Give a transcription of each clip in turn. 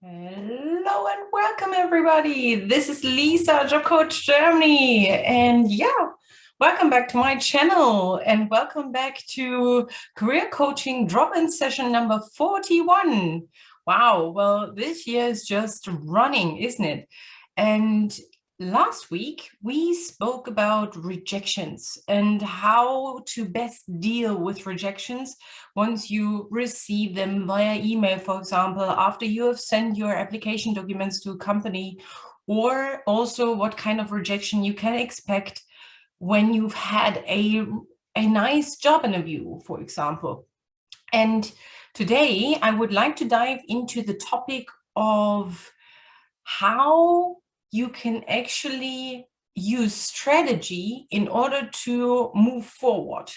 Hello and welcome, everybody. This is Lisa, Job Coach Germany. And welcome back to my channel and welcome back to Career Coaching Drop-in session number 41. Wow, well, this year is just running, isn't it? And last week, we spoke about rejections and how to best deal with rejections once you receive them via email, for example, after you have sent your application documents to a company, or also what kind of rejection you can expect when you've had a nice job interview, for example. And today, I would like to dive into the topic of how you can actually use strategy in order to move forward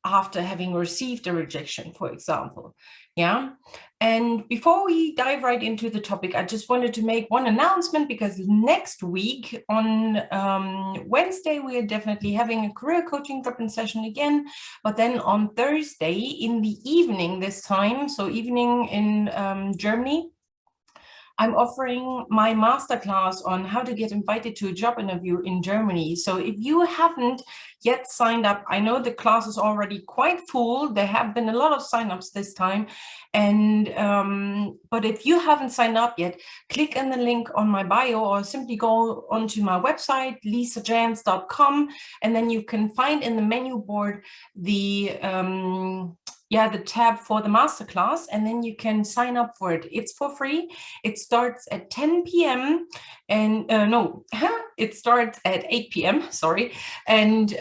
after having received a rejection, for example. And before we dive right into the topic, I just wanted to make one announcement, because next week on Wednesday, we are definitely having a career coaching drop-in session again. But then on Thursday in the evening this time, so evening in Germany, I'm offering my masterclass on how to get invited to a job interview in Germany. So if you haven't yet signed up, I know the class is already quite full. There have been a lot of signups this time. And but if you haven't signed up yet, click on the link on my bio or simply go onto my website, lisajans.com, and then you can find in the menu board the tab for the masterclass, and then you can sign up for it. It's for free. It starts at 10 p.m. and it starts at 8 p.m. Sorry. And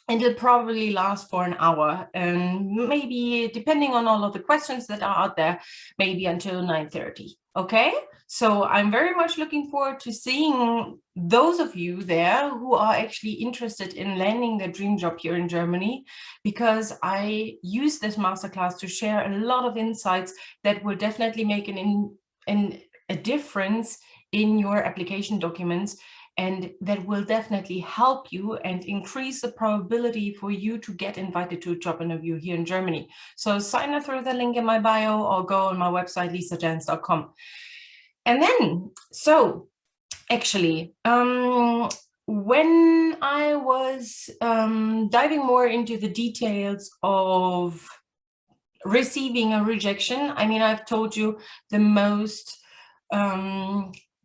it'll probably last for an hour, and maybe, depending on all of the questions that are out there, maybe until 9:30. Okay, so I'm very much looking forward to seeing those of you there who are actually interested in landing their dream job here in Germany, because I use this masterclass to share a lot of insights that will definitely make a difference in your application documents, and that will definitely help you and increase the probability for you to get invited to a job interview here in Germany. So sign up through the link in my bio or go on my website, lisajans.com. And then, so actually, when I was diving more into the details of receiving a rejection, I mean, I've told you the most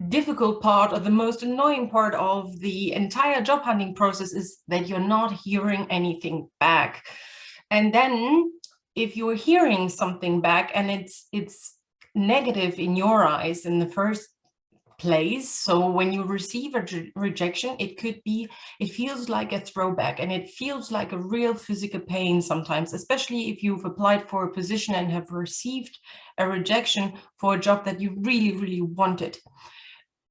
difficult part, or the most annoying part of the entire job hunting process, is that you're not hearing anything back. And then if you're hearing something back and it's negative in your eyes in the first place, so when you receive a rejection, it feels like a throwback, and it feels like a real physical pain sometimes, especially if you've applied for a position and have received a rejection for a job that you really, really wanted.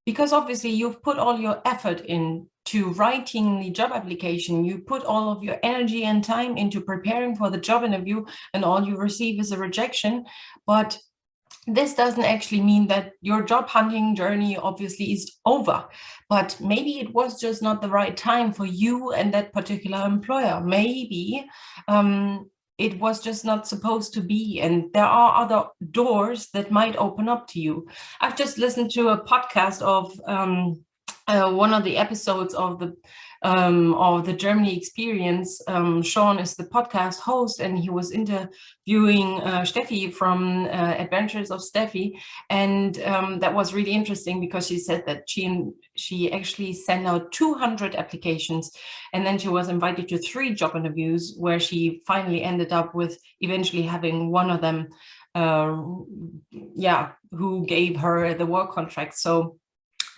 Because obviously you've put all your effort into writing the job application, you put all of your energy and time into preparing for the job interview, and all you receive is a rejection. But this doesn't actually mean that your job hunting journey obviously is over, but maybe it was just not the right time for you and that particular employer. Maybe it was just not supposed to be, and there are other doors that might open up to you. I've just listened to a podcast of one of the episodes of the Germany experience. Shaun is the podcast host, and he was interviewing Steffi from Adventures of Steffi, and that was really interesting, because she said that she actually sent out 200 applications, and then she was invited to 3 job interviews, where she finally ended up with eventually having one of them who gave her the work contract. So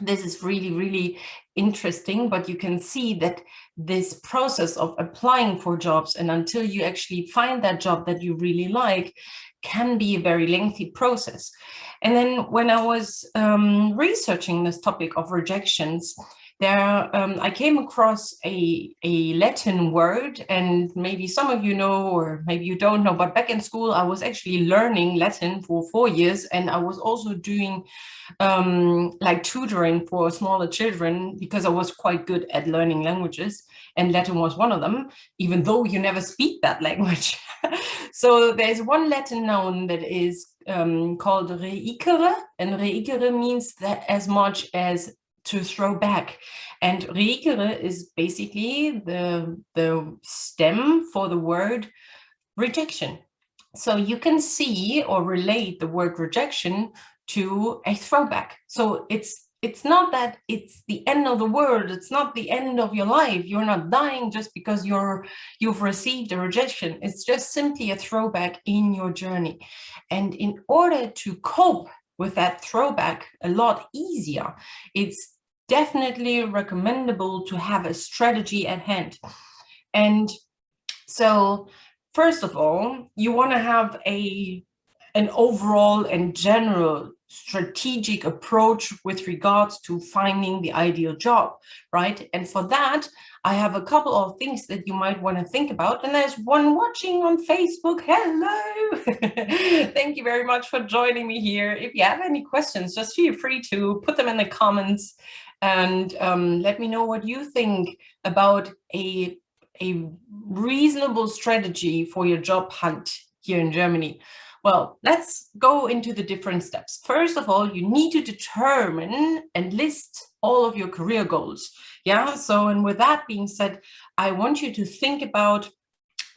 this is really, really interesting, but you can see that this process of applying for jobs, and until you actually find that job that you really like, can be a very lengthy process. And then when I was researching this topic of rejections, I came across a Latin word, and maybe some of you know, or maybe you don't know, but back in school, I was actually learning Latin for 4 years, and I was also doing like tutoring for smaller children, because I was quite good at learning languages, and Latin was one of them, even though you never speak that language. So there's one Latin noun that is called reicere, and reicere means that as much as to throw back. And reicere is basically the stem for the word rejection. So you can see or relate the word rejection to a throwback. So it's not that it's the end of the world. It's not the end of your life. You're not dying just because you've received a rejection. It's just simply a throwback in your journey. And in order to cope with that throwback a lot easier, it's definitely recommendable to have a strategy at hand. And so first of all, you want to have an overall and general strategic approach with regards to finding the ideal job, right? And for that, I have a couple of things that you might want to think about. And there's one watching on Facebook. Hello. Thank you very much for joining me here. If you have any questions, just feel free to put them in the comments and let me know what you think about a reasonable strategy for your job hunt here in Germany. Well, let's go into the different steps. First of all, you need to determine and list all of your career goals. Yeah, so and with that being said, I want you to think about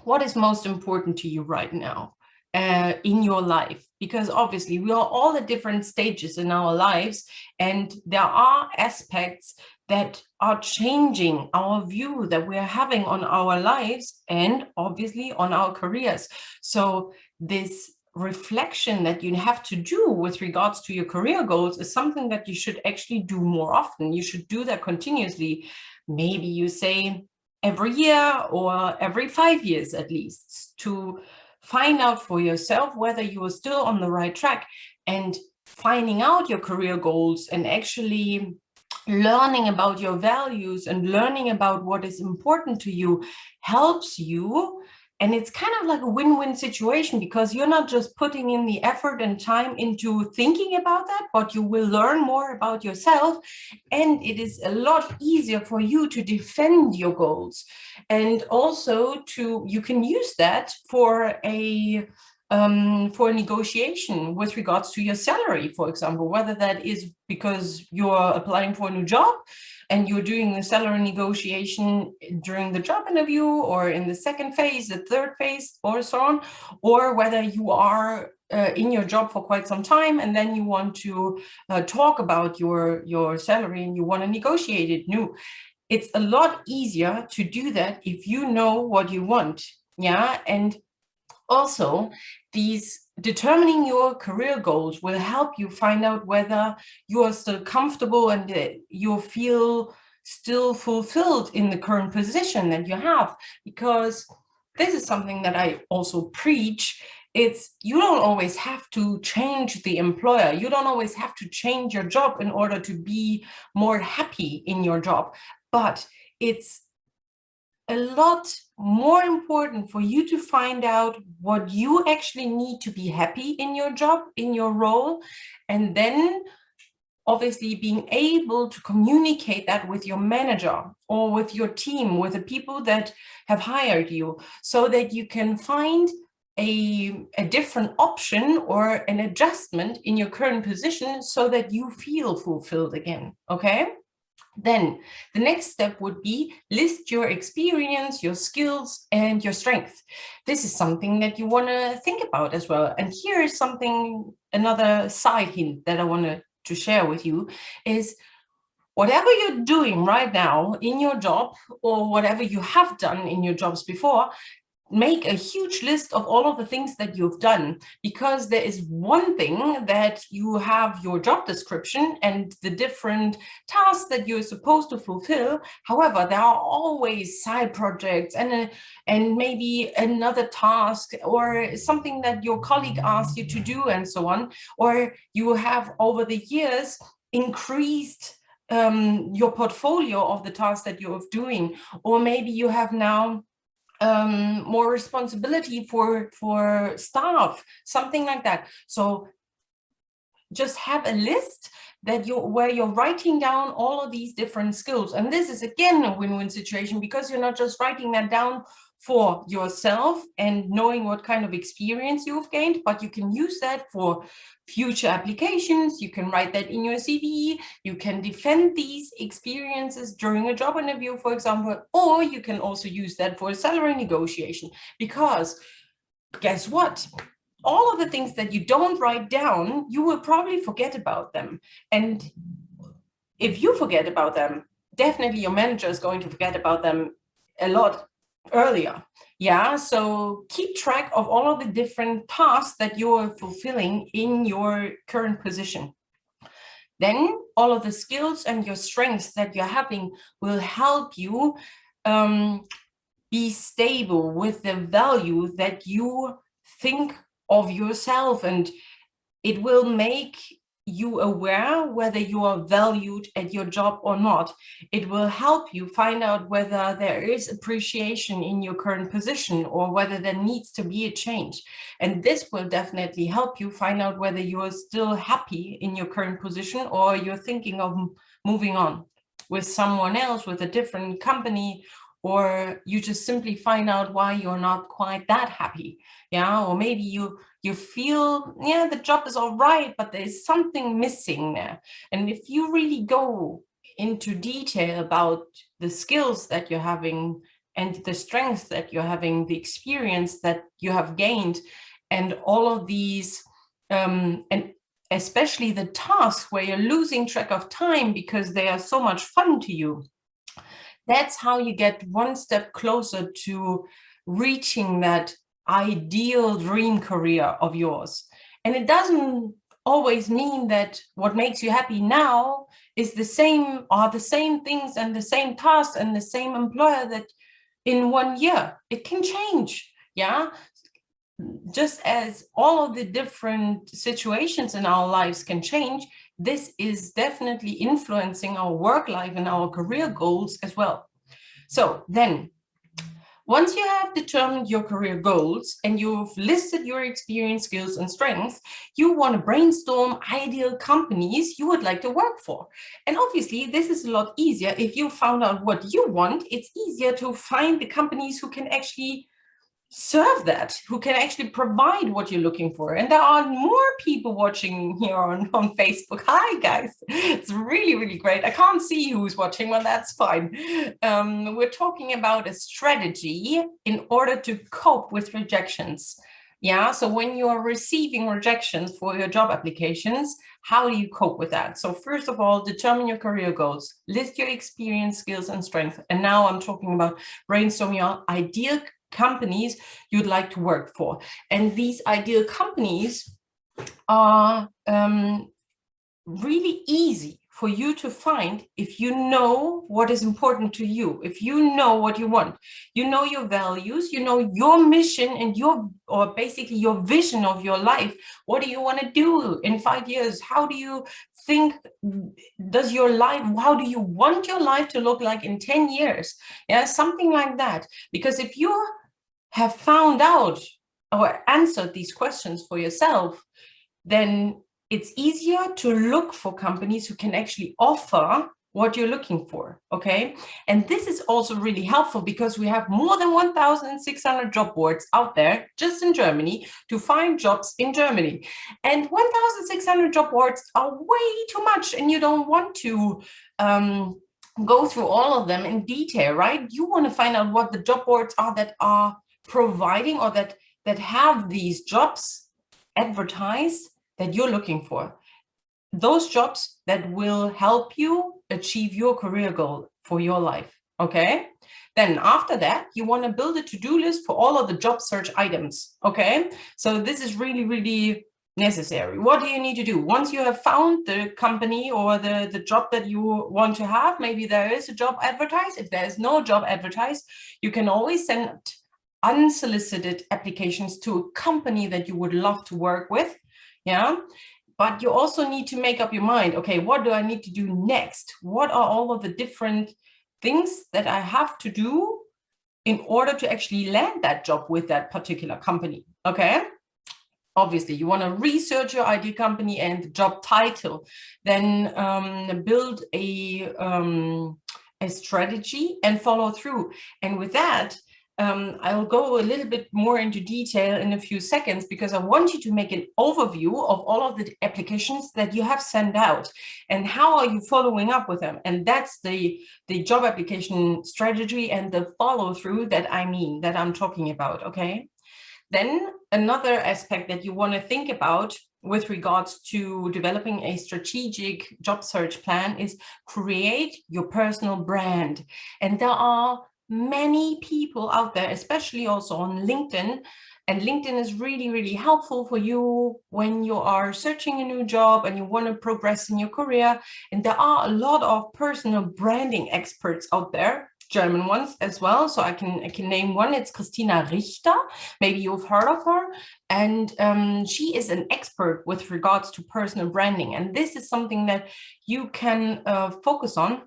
what is most important to you right now in your life, because obviously we are all at different stages in our lives, and there are aspects that are changing our view that we are having on our lives and obviously on our careers. So this reflection that you have to do with regards to your career goals is something that you should actually do more often. You should do that continuously. Maybe you say every year or every 5 years at least, to find out for yourself whether you are still on the right track. And finding out your career goals and actually learning about your values and learning about what is important to you helps you. And it's kind of like a win-win situation, because you're not just putting in the effort and time into thinking about that, but you will learn more about yourself. And it is a lot easier for you to defend your goals. And also you can use that for a negotiation with regards to your salary, for example, whether that is because you're applying for a new job and you're doing the salary negotiation during the job interview, or in the second phase, the third phase, or so on, or whether you are in your job for quite some time and then you want to talk about your salary and you want to negotiate it new. It's a lot easier to do that if you know what you want. Yeah. And also, determining your career goals will help you find out whether you are still comfortable and you feel still fulfilled in the current position that you have. Because this is something that I also preach. You don't always have to change the employer. You don't always have to change your job in order to be more happy in your job. But it's a lot more important for you to find out what you actually need to be happy in your job, in your role, and then obviously being able to communicate that with your manager or with your team, with the people that have hired you, so that you can find a different option or an adjustment in your current position so that you feel fulfilled again. Okay? Then the next step would be list your experience, your skills, and your strength. This is something that you want to think about as well. And here is another side hint that I want to share with you is, whatever you're doing right now in your job, or whatever you have done in your jobs before, make a huge list of all of the things that you've done, because there is one thing that you have your job description and the different tasks that you're supposed to fulfill. However, there are always side projects and maybe another task or something that your colleague asked you to do and so on, or you have over the years increased your portfolio of the tasks that you're doing, or maybe you have now more responsibility for staff, something like that. So just have a list where you're writing down all of these different skills. And this is again a win-win situation, because you're not just writing that down for yourself and knowing what kind of experience you've gained, but you can use that for future applications. You can write that in your CV. You can defend these experiences during a job interview, for example, or you can also use that for a salary negotiation, because guess what? All of the things that you don't write down, you will probably forget about them. And if you forget about them, definitely your manager is going to forget about them a lot earlier. Yeah, so keep track of all of the different tasks that you're fulfilling in your current position. Then all of the skills and your strengths that you're having will help you be stable with the value that you think of yourself, and it will make you aware whether you are valued at your job or not. It will help you find out whether there is appreciation in your current position or whether there needs to be a change. And this will definitely help you find out whether you are still happy in your current position or you're thinking of moving on with someone else, with a different company, or you just simply find out why you're not quite that happy. Yeah, or maybe you feel, yeah, the job is all right, but there's something missing there. And if you really go into detail about the skills that you're having and the strengths that you're having, the experience that you have gained, and all of these, and especially the tasks where you're losing track of time because they are so much fun to you, that's how you get one step closer to reaching that ideal dream career of yours. And it doesn't always mean that what makes you happy now is the same, or the same things and the same tasks and the same employer that in 1 year. It can change. Yeah, just as all of the different situations in our lives can change, this is definitely influencing our work life and our career goals as well. So then, once you have determined your career goals and you've listed your experience, skills, and strengths, you want to brainstorm ideal companies you would like to work for. And obviously, this is a lot easier if you found out what you want. It's easier to find the companies who can actually serve that, who can actually provide what you're looking for. And there are more people watching here on Facebook. Hi guys, it's really, really great. I can't see who's watching, but that's fine. We're talking about a strategy in order to cope with rejections. Yeah, so when you are receiving rejections for your job applications, how do you cope with that? So first of all, determine your career goals, list your experience, skills, and strengths. And now I'm talking about brainstorm your ideal companies you'd like to work for. And these ideal companies are really easy for you to find if you know what is important to you, if you know what you want, you know your values, you know your mission and or basically your vision of your life. What do you want to do in 5 years? How do you think how do you want your life to look like in 10 years? Yeah, something like that. Because if you have found out or answered these questions for yourself, then it's easier to look for companies who can actually offer what you're looking for, okay? And this is also really helpful because we have more than 1,600 job boards out there just in Germany to find jobs in Germany. And 1,600 job boards are way too much, and you don't want to go through all of them in detail, right? You want to find out what the job boards are that are providing or that have these jobs advertised that you're looking for. Those jobs that will help you achieve your career goal for your life, okay? Then after that, you want to build a to-do list for all of the job search items, okay? So this is really, really necessary. What do you need to do? Once you have found the company or the job that you want to have, maybe there is a job advertised. If there is no job advertised, you can always send unsolicited applications to a company that you would love to work with, yeah? But you also need to make up your mind, okay, what do I need to do next? What are all of the different things that I have to do in order to actually land that job with that particular company, okay? Obviously, you want to research your ideal company and the job title, then build a strategy and follow through. And with that, I'll go a little bit more into detail in a few seconds, because I want you to make an overview of all of the applications that you have sent out and how are you following up with them. And that's the job application strategy and the follow through that I'm talking about. Okay. Then another aspect that you want to think about with regards to developing a strategic job search plan is create your personal brand. And there are many people out there, especially also on LinkedIn. And LinkedIn is really, really helpful for you when you are searching a new job and you want to progress in your career. And there are a lot of personal branding experts out there, German ones as well. So I can name one. It's Christina Richter. Maybe you've heard of her. And she is an expert with regards to personal branding. And this is something that you can focus on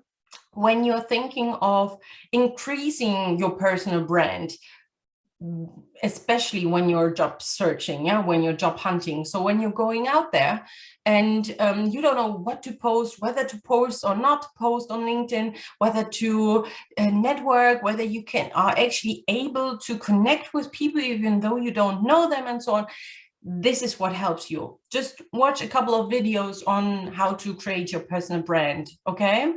when you're thinking of increasing your personal brand, especially when you're job searching, when you're job hunting. So when you're going out there and you don't know what to post, whether to post or not to post on LinkedIn, whether to network, whether you are actually able to connect with people even though you don't know them and so on. This is what helps you. Just watch a couple of videos on how to create your personal brand, okay?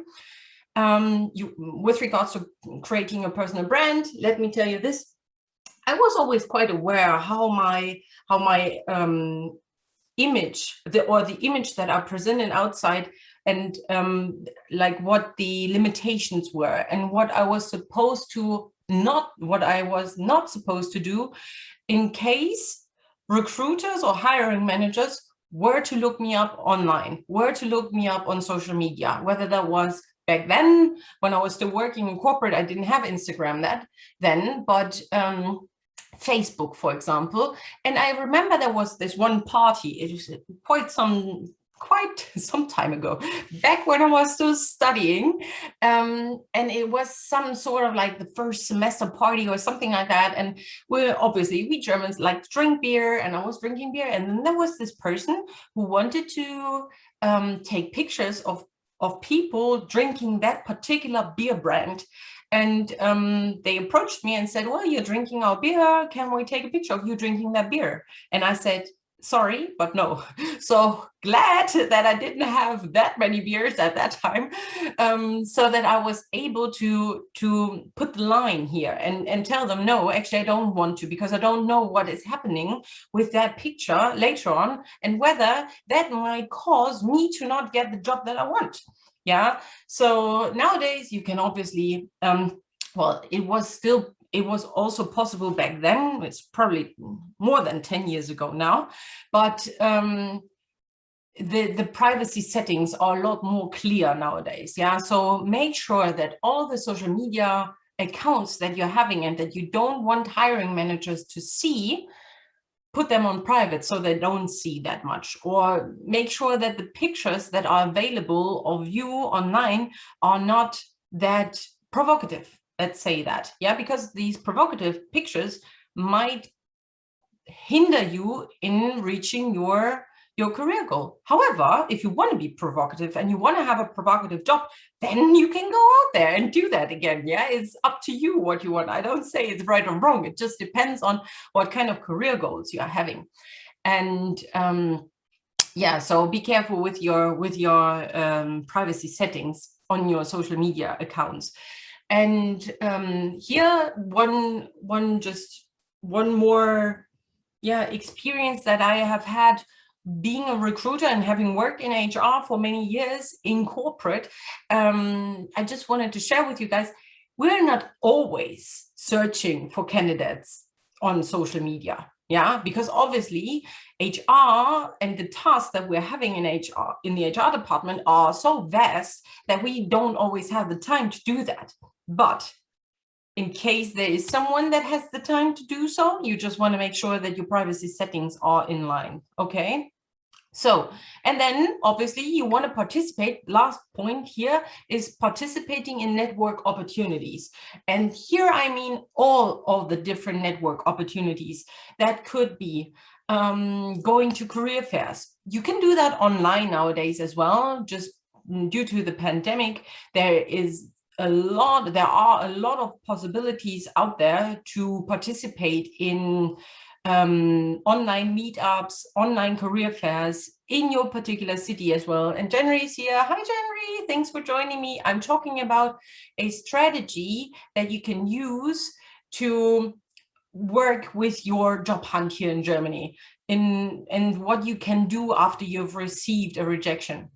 With regards to creating a personal brand, let me tell you this. I was always quite aware how my image, the image that are presented outside, and like what the limitations were and what I was supposed to what I was not supposed to do in case recruiters or hiring managers were to look me up online, were to look me up on social media, whether that was back then when I was still working in corporate. I didn't have Instagram then, but Facebook, for example. And I remember there was this one party, it was quite some time ago, back when I was still studying, and it was some sort of like the first semester party or something like that. And we Germans like to drink beer, and I was drinking beer, and then there was this person who wanted to take pictures of people drinking that particular beer brand. And they approached me and said, well, you're drinking our beer. Can we take a picture of you drinking that beer? And I said, sorry, but no. So glad that I didn't have that many beers at that time, so that I was able to put the line here and tell them, no, actually, I don't want to, because I don't know what is happening with that picture later on and whether that might cause me to not get the job that I want. Yeah. So nowadays you can obviously, well, it was also possible back then. It's probably more than 10 years ago now, but the privacy settings are a lot more clear nowadays. Yeah. So make sure that all the social media accounts that you're having and that you don't want hiring managers to see, put them on private so they don't see that much, or make sure that the pictures that are available of you online are not that provocative. Let's say that, yeah, because these provocative pictures might hinder you in reaching your career goal. However, if you want to be provocative and you want to have a provocative job, then you can go out there and do that again. Yeah, it's up to you what you want. I don't say it's right or wrong. It just depends on what kind of career goals you are having. And yeah, so be careful with your privacy settings on your social media accounts. And here, one more experience that I have had being a recruiter and having worked in HR for many years in corporate. I just wanted to share with you guys, we're not always searching for candidates on social media. Yeah, because obviously HR and the tasks that we're having in HR, in the HR department, are so vast that we don't always have the time to do that. But in case there is someone that has the time to do so, you just want to make sure that your privacy settings are in line. Okay. So, and then obviously you want to participate. Last point here is participating in network opportunities. And here I mean all of the different network opportunities. That could be going to career fairs. You can do that online nowadays as well. Just due to the pandemic, there is there are a lot of possibilities out there to participate in online meetups, online career fairs in your particular city as well. And January is here. Hi, January. Thanks for joining me. I'm talking about a strategy that you can use to work with your job hunt here in Germany, and what you can do after you've received a rejection.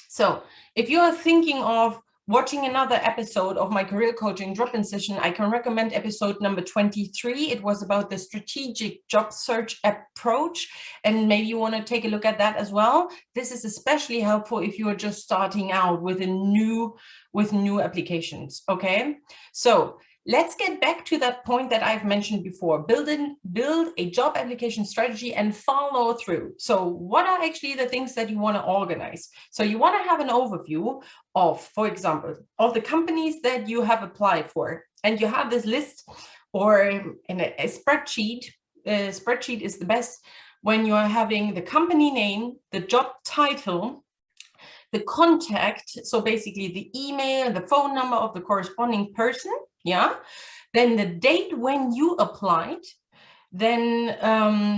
So if you are thinking of watching another episode of my career coaching drop-in session, I can recommend episode number 23. It was about the strategic job search approach, and maybe you want to take a look at that as well. This is especially helpful if you are just starting out with new applications. Okay, so let's get back to that point that I've mentioned before. Build a job application strategy and follow through. So what are actually the things that you want to organize? So you want to have an overview of, for example, of the companies that you have applied for. And you have this list, or in a spreadsheet. A spreadsheet is the best when you are having the company name, the job title, the contact, so basically the email and the phone number of the corresponding person, yeah, then the date when you applied, then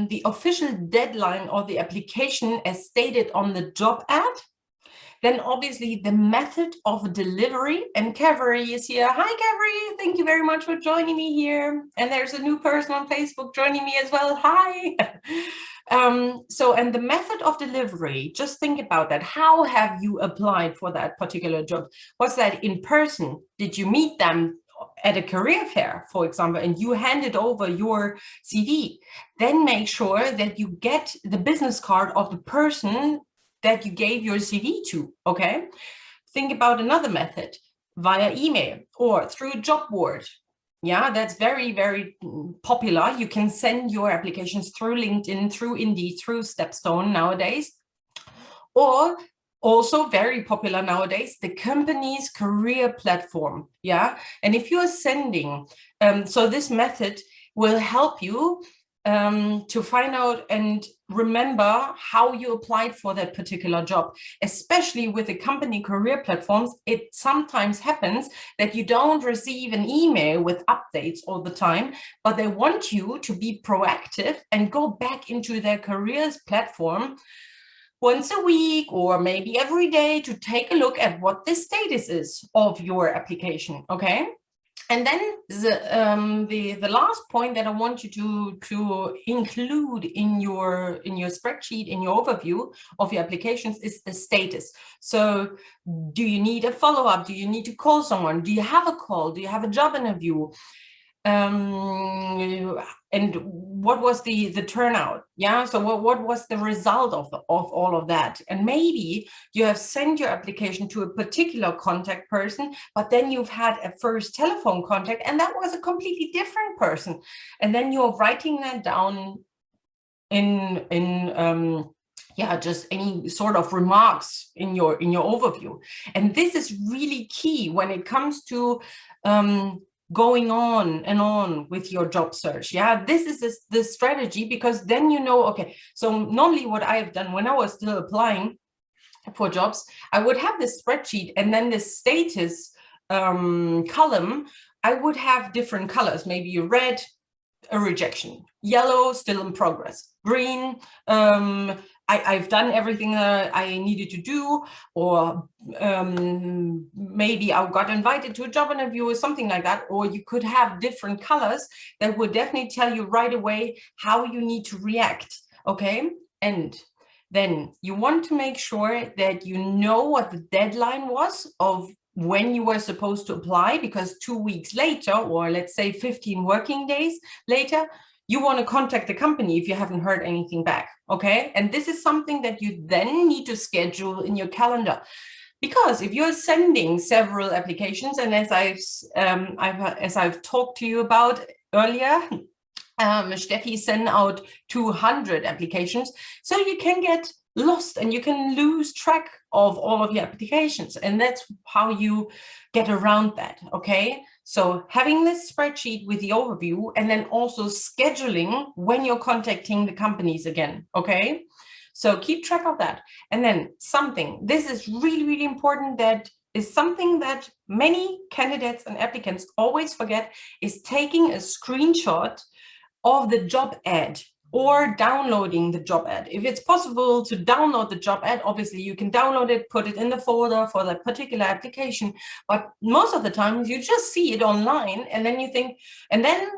the official deadline or the application as stated on the job ad, then obviously the method of delivery. And Cavery is here. Hi, Cavery. Thank you very much for joining me here. And there's a new person on Facebook joining me as well. Hi. And the method of delivery, just think about that. How have you applied for that particular job? Was that in person? Did you meet them at a career fair, for example, and you handed over your CV? Then make sure that you get the business card of the person that you gave your CV to, okay? Think about another method, via email or through a job board. Yeah, that's very, very popular. You can send your applications through LinkedIn, through Indeed, through Stepstone nowadays. Or also very popular nowadays, the company's career platform. Yeah, and if you're sending, so this method will help you to find out and remember how you applied for that particular job. Especially with the company career platforms, it sometimes happens that you don't receive an email with updates all the time, but they want you to be proactive and go back into their careers platform once a week or maybe every day to take a look at what the status is of your application, okay? And then the last point that I want you to include in your spreadsheet, in your overview of your applications, is the status. So do you need a follow-up? Do you need to call someone? Do you have a call? Do you have a job interview? And what was the turnout? Yeah, so what was the result of all of that? And maybe you have sent your application to a particular contact person, but then you've had a first telephone contact and that was a completely different person, and then you're writing that down in just any sort of remarks in your overview. And this is really key when it comes to going on and on with your job search. Yeah, this is the strategy, because then you know, okay, so normally what I have done when I was still applying for jobs, I would have this spreadsheet, and then the status column, I would have different colors, maybe red, a rejection, yellow, still in progress, green, I've done everything I needed to do, or maybe I got invited to a job interview or something like that. Or you could have different colors that would definitely tell you right away how you need to react, okay? And then you want to make sure that you know what the deadline was of when you were supposed to apply, because 2 weeks later, or let's say 15 working days later, you want to contact the company if you haven't heard anything back, okay? And this is something that you then need to schedule in your calendar, because if you're sending several applications, and as I've talked to you about earlier, Steffi sent out 200 applications, so you can get lost and you can lose track of all of your applications, and that's how you get around that, okay? So having this spreadsheet with the overview, and then also scheduling when you're contacting the companies again, okay? So keep track of that. And then this is really, really important, that is something that many candidates and applicants always forget, is taking a screenshot of the job ad or downloading the job ad. If it's possible to download the job ad, obviously you can download it, put it in the folder for that particular application. But most of the time you just see it online, and then you think, and then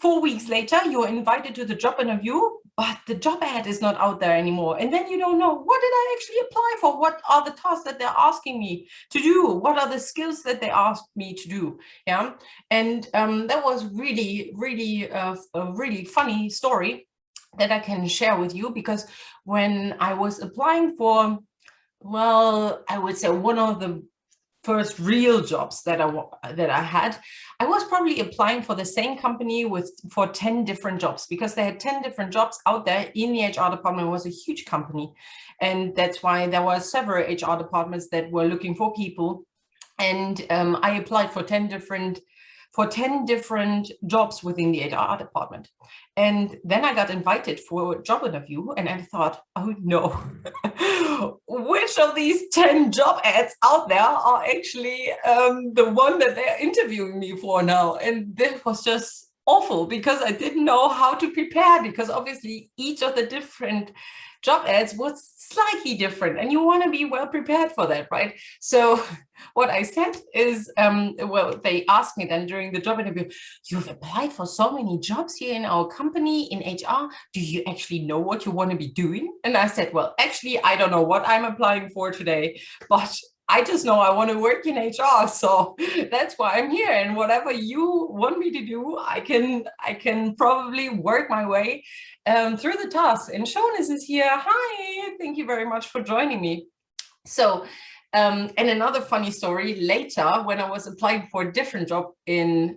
4 weeks later, you're invited to the job interview, but the job ad is not out there anymore. And then you don't know, what did I actually apply for? What are the tasks that they're asking me to do? What are the skills that they asked me to do? Yeah. And that was really, really a really funny story that I can share with you, because when I was applying for, well, I would say one of the first real jobs that I had, I was probably applying for the same company for 10 different jobs, because they had 10 different jobs out there in the HR department. It was a huge company, and that's why there were several HR departments that were looking for people. And I applied for 10 different jobs within the HR department. And then I got invited for a job interview, and I thought, oh no, which of these 10 job ads out there are actually the one that they're interviewing me for now? And this was just awful, because I didn't know how to prepare, because obviously each of the different job ads was slightly different, and you want to be well prepared for that, right? So what I said is, well, they asked me then during the job interview, you've applied for so many jobs here in our company in HR. Do you actually know what you want to be doing? And I said, well, actually, I don't know what I'm applying for today, but I just know I want to work in HR, so that's why I'm here. And whatever you want me to do, I can probably work my way through the tasks. And Shaun is here. Hi, thank you very much for joining me. So, and another funny story later, when I was applying for a different job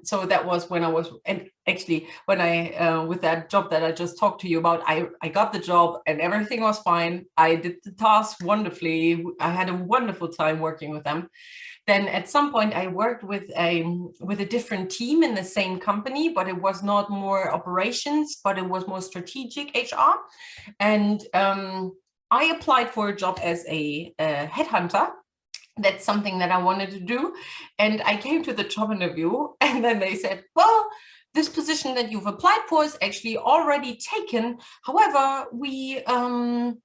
so that was when I was, and actually when I, with that job that I just talked to you about, I got the job and everything was fine. I did the task wonderfully. I had a wonderful time working with them. Then at some point I worked with a different team in the same company, but it was not more operations, but it was more strategic HR. And I applied for a job as a headhunter. That's something that I wanted to do. And I came to the job interview, and then they said, well, this position that you've applied for is actually already taken. However, we want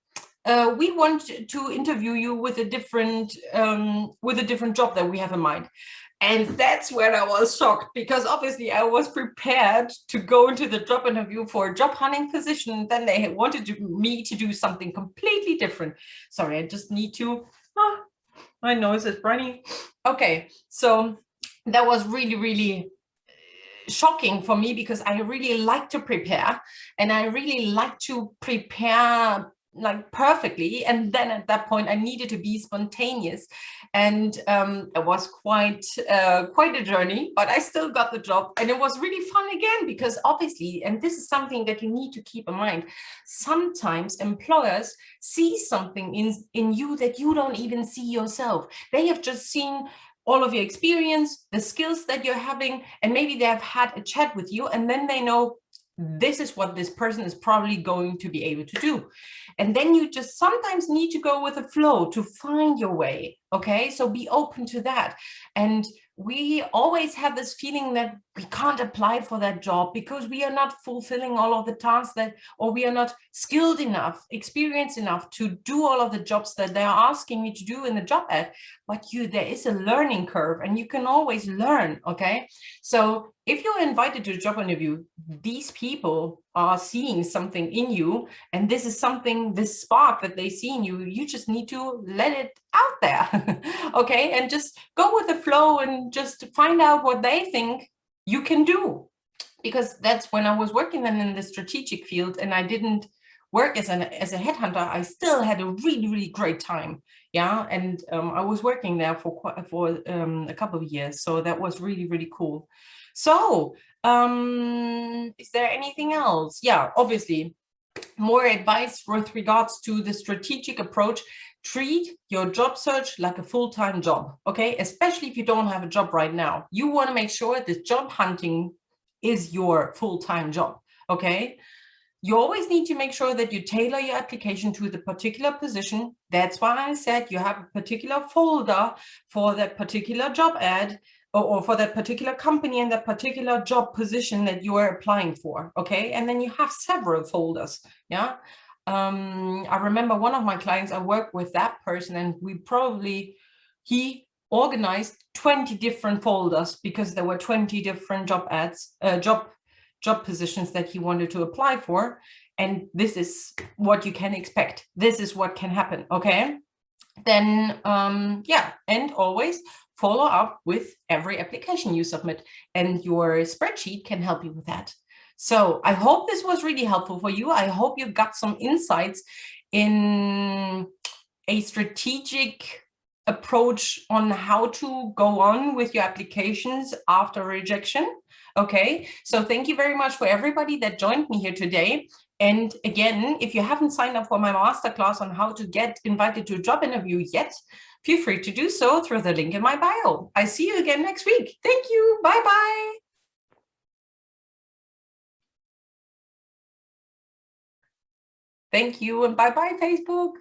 to interview you with a different job that we have in mind. And that's when I was shocked, because obviously I was prepared to go into the job interview for a job hunting position. Then they wanted me to do something completely different. Sorry, I just need to, my nose is running. Okay, so that was really, really shocking for me, because I really like to prepare, and I really like to prepare like perfectly. And then at that point I needed to be spontaneous, and it was quite a journey, but I still got the job, and it was really fun again, because obviously, and this is something that you need to keep in mind, sometimes employers see something in you that you don't even see yourself. They have just seen all of your experience, the skills that you're having, and maybe they have had a chat with you, and then they know this is what this person is probably going to be able to do. And then you just sometimes need to go with the flow to find your way. Okay, so be open to that. And we always have this feeling that we can't apply for that job because we are not fulfilling all of the tasks or we are not skilled enough, experienced enough to do all of the jobs that they're asking me to do in the job ad. But there is a learning curve, and you can always learn. Okay, so if you're invited to a job interview, these people are seeing something in you, and this is something, this spark that they see in you, you just need to let it out there. Okay, and just go with the flow and just find out what they think you can do. Because that's when I was working then in the strategic field, and I didn't work as a headhunter. I still had a really, really great time. Yeah, and I was working there for a couple of years, so that was really, really cool. So is there anything else? Yeah, obviously more advice with regards to the strategic approach. Treat your job search like a full-time job, okay? Especially if you don't have a job right now. You want to make sure that job hunting is your full-time job, okay? you always need to make sure that you tailor your application to the particular position. That's why I said you have a particular folder for that particular job ad, or for that particular company and that particular job position that you are applying for, okay? And then you have several folders, yeah? I remember one of my clients, I worked with that person, and he organized 20 different folders because there were 20 different job ads, job positions that he wanted to apply for. And this is what you can expect. This is what can happen, okay? Then, yeah, and always follow up with every application you submit, and your spreadsheet can help you with that. So I hope this was really helpful for you. I hope you got some insights in a strategic approach on how to go on with your applications after rejection. Okay, so thank you very much for everybody that joined me here today. And again, if you haven't signed up for my masterclass on how to get invited to a job interview yet, feel free to do so through the link in my bio. I see you again next week. Thank you. Bye-bye. Thank you, and bye-bye, Facebook.